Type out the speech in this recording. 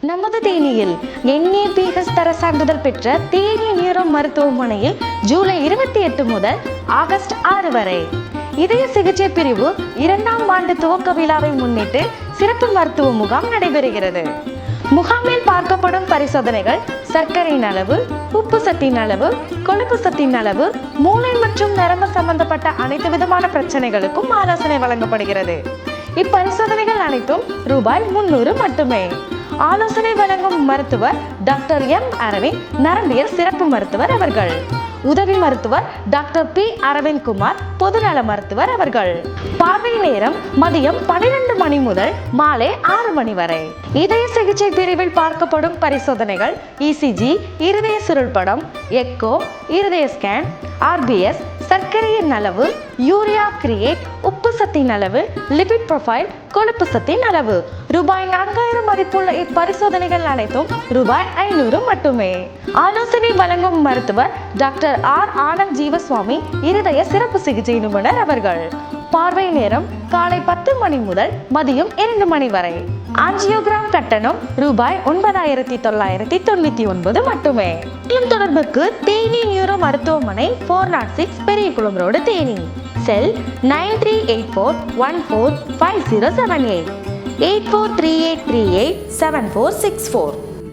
நமது தேனியில் NABH தர சான்றிதழ் பெற்ற தேனி நியூரோ மருத்துவமனையில் ஜூலை 28 முதல் ஆகஸ்ட் 6 வரை இதய சிகிச்சை பிரிவு 2ஆம் ஆண்டு துவக்க விழாவை முன்னிட்டு சிறப்பு மருத்துவ முகாம் நடைபெறுகிறது. முகாமில் பார்க்கப்படும் பரிசோதனைகள் சர்க்கரையின் அளவு, உப்பு சத்தின் அளவு, கொழுப்பு சத்தின் அளவு, மூளை மற்றும் நரம்பு சம்பந்தப்பட்ட அனைத்து விதமான பிரச்சனைகளுக்கும் ஆலோசனை வழங்கப்படுகிறது. இப்பரிசோதனைகள் அனைத்தும் ரூபாய் 300 மட்டுமே. ஆலோசனை வழங்கும் மருத்துவர் டாக்டர் M. அரவிந்த், நரம்பியல் சிறப்பு மருத்துவர் அவர்கள். உதவி மருத்துவர் டாக்டர் P. அரவிந்த் குமார், பொதுநல மருத்துவர் அவர்கள். பார்வை நேரம் மதியம் 12 மணி முதல் மாலை 6 மணி வரை. இதய சிகிச்சை பிரிவில் பார்க்கப்படும் பரிசோதனைகள் ECG, இருதய சுருள் படம், எக்கோ, இருதய ஸ்கேன், RBS, சர்க்கரையின் அளவு, யூரியா கிரியேட், உப்பு சத்தின் அளவு, லிபிட் ப்ரொஃபைல், கொழுப்பு சத்தின் அளவு. ரூபாய் 4000 மதிப்புள்ள இப்பரிசோதனைகள் அனைத்தும் ரூபாய் 500 மட்டுமே. ஆலோசனை வழங்கும் மருத்துவர் டாக்டர் R. ஆனந்த் ஜீவசுவாமி, இருதய சிறப்பு சிகிச்சை நிபுணர் அவர்கள். பார்வை நேரம் காலை 10 மணி முதல் மதியம் 2 மணி வரை. ஆஞ்சியோகிராம் கட்டணம் ரூபாய் 9999 மட்டுமே. தொடர்புக்கு தேனி நியூரோ மருத்துவமனை 406 பெரியகுளம் ரோடு, தேனி. செல் 9384145078 8438387464.